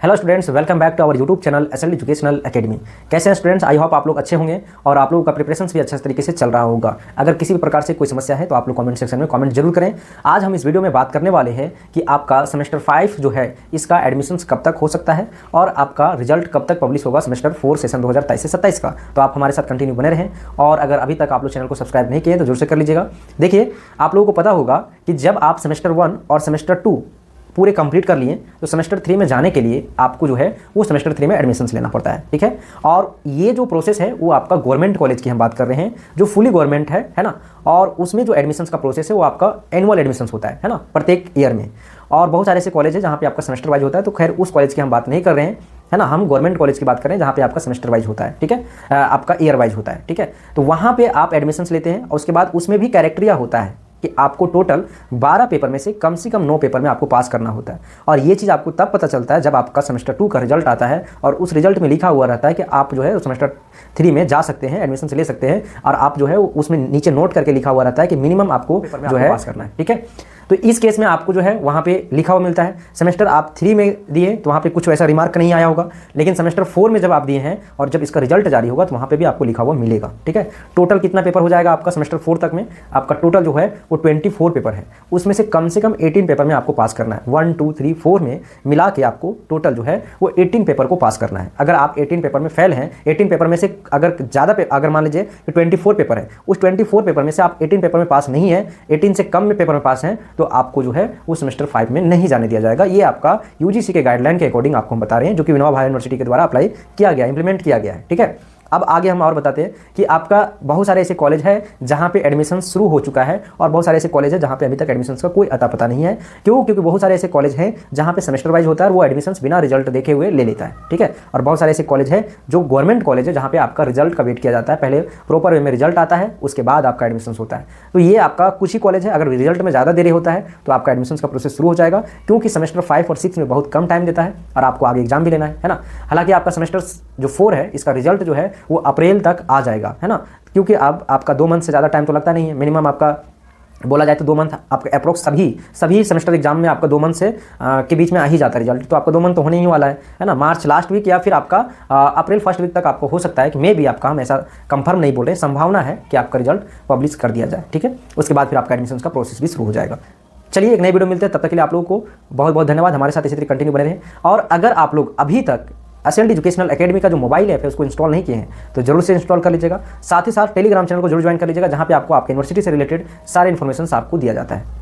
Hello students, welcome back to our YouTube channel SL educational academy. कैसे हैं students? I hope आप लोग अच्छे होंगे और आप लोगों का प्रिपरेशन भी अच्छे तरीके से चल रहा होगा। अगर किसी भी प्रकार से कोई समस्या है तो आप लोग कमेंट सेक्शन में कमेंट जरूर करें। आज हम इस वीडियो में बात करने वाले हैं कि आपका सेमेस्टर 5 जो है इसका एडमिशन कब तक हो सकता है और आपका रिजल्ट कब तक पब्लिश होगा सेमेस्टर 4 सेशन 2023 से 27 का। तो आप हमारे साथ कंटिन्यू बने रहें और अगर अभी तक आप लोग चैनल को सब्सक्राइब नहीं किए तो जरूर से कर लीजिएगा। देखिए, आप लोगों को पता होगा कि जब आप सेमेस्टर 1 और सेमेस्टर 2 पूरे कंप्लीट कर लिए तो सेमेस्टर 3 में जाने के लिए आपको जो है वो सेमेस्टर 3 में एडमिशन लेना पड़ता है, ठीक है। और ये जो प्रोसेस है वो आपका गवर्नमेंट कॉलेज की हम बात कर रहे हैं जो फुली गवर्नमेंट है ना। और उसमें जो एडमिशन का प्रोसेस है वो आपका एनुअल एडमिशन होता है ना, प्रत्येक ईयर में। और बहुत सारे ऐसे कॉलेज है जहाँ पे आपका सेमेस्टर वाइज होता है, तो खैर उस कॉलेज की हम बात नहीं कर रहे हैं, है ना। हम गवर्नमेंट कॉलेज की बात कर रहे हैं जहाँ पे आपका सेमेस्टर वाइज होता है, ठीक है, आपका ईयर वाइज होता है, ठीक है। तो वहाँ पे आप एडमिशन लेते हैं और उसके बाद उसमें भी क्राइटेरिया होता है कि आपको टोटल 12 पेपर में से कम 9 पेपर में आपको पास करना होता है। और ये चीज़ आपको तब पता चलता है जब आपका सेमेस्टर 2 का रिजल्ट आता है और उस रिजल्ट में लिखा हुआ रहता है कि आप जो है सेमेस्टर 3 में जा सकते हैं, एडमिशन ले सकते हैं। और आप जो है उसमें नीचे नोट करके लिखा हुआ रहता है कि मिनिमम आपको जो है पास करना है, ठीक है। तो इस केस में आपको जो है वहाँ पे लिखा हुआ मिलता है। सेमेस्टर आप 3 में दिए तो वहाँ पे कुछ वैसा रिमार्क नहीं आया होगा, लेकिन सेमेस्टर 4 में जब आप दिए हैं और जब इसका रिजल्ट जारी होगा तो वहाँ पे भी आपको लिखा हुआ मिलेगा, ठीक है। टोटल कितना पेपर हो जाएगा आपका सेमेस्टर 4 तक में? आपका टोटल जो है वो 24 पेपर है, उसमें से कम 18 पेपर में आपको पास करना है। 1 2 3 4 में मिला के आपको टोटल जो है वो 18 पेपर को पास करना है। अगर आप 18 पेपर में फेल हैं, 18 पेपर में से अगर ज़्यादा अगर मान लीजिए कि 24 पेपर है, उस 24 पेपर में से आप 18 पेपर में पास नहीं है, 18 से कम में पेपर में पास हैं, तो आपको जो है वो सेमेस्टर 5 में नहीं जाने दिया जाएगा। ये आपका यूजीसी के गाइडलाइन के अकॉर्डिंग आपको हम बता रहे हैं, जो कि विनोबा भावे यूनिवर्सिटी के द्वारा अप्लाई किया गया, इंप्लीमेंट किया गया है, ठीक है। अब आगे हम और बताते हैं कि आपका बहुत सारे ऐसे कॉलेज है जहां पे एडमिशन शुरू हो चुका है और बहुत सारे ऐसे कॉलेज है जहां पे अभी तक एडमिशन का कोई अता पता नहीं है। क्यों? क्योंकि बहुत सारे ऐसे कॉलेज हैं जहां पे सेमेस्टर वाइज होता है और वो एडमिशन बिना रिजल्ट देखे हुए ले लेता है, ठीक है। और बहुत सारे ऐसे कॉलेज है जो गवर्नमेंट कॉलेज है जहां पे आपका रिजल्ट का वेट किया जाता है, पहले प्रॉपर वे में रिजल्ट आता है उसके बाद आपका एडमिशन होता है। तो ये आपका कुछ ही कॉलेज है। अगर रिजल्ट में ज़्यादा देरी होता है तो आपका एडमिशन का प्रोसेस शुरू हो जाएगा, क्योंकि सेमेस्टर 5 और 6 में बहुत कम टाइम देता है और आपको आगे एग्जाम भी लेना है ना। हालांकि आपका सेमेस्टर जो 4 है इसका रिजल्ट जो है वो अप्रैल तक आ जाएगा, है ना। क्योंकि अब आपका 2 मंथ से ज़्यादा टाइम तो लगता नहीं है। मिनिमम आपका बोला जाए तो 2 मंथ आपका अप्रोक्स सभी सेमेस्टर एग्जाम में आपका 2 मंथ से के बीच में आ ही जाता है रिजल्ट। तो आपका 2 मंथ तो होने ही वाला है ना। मार्च लास्ट वीक या फिर आपका अप्रैल फर्स्ट वीक तक आपको हो सकता है कि मे भी आपका, हम ऐसा कंफर्म नहीं बोल रहे, संभावना है कि आपका रिजल्ट पब्लिश कर दिया जाए, ठीक है। उसके बाद फिर आपका एडमिशन का प्रोसेस भी शुरू हो जाएगा। चलिए, एक नई वीडियो मिलते हैं, तब तक के लिए आप लोगों को बहुत बहुत धन्यवाद। हमारे साथ इसी तरह कंटिन्यू बने रहें। और अगर आप लोग अभी तक एसएल एजुकेशनल एकेडमी का जो मोबाइल ऐप है उसको इंस्टॉल नहीं किए हैं तो जरूर से इंस्टॉल कर लीजिएगा। साथ ही साथ टेलीग्राम चैनल को जरूर ज्वाइन कर लीजिएगा, जहां पे आपको आपके यूनिवर्सिटी से रिलेटेड सारे इन्फॉर्मेशन आपको दिया जाता है।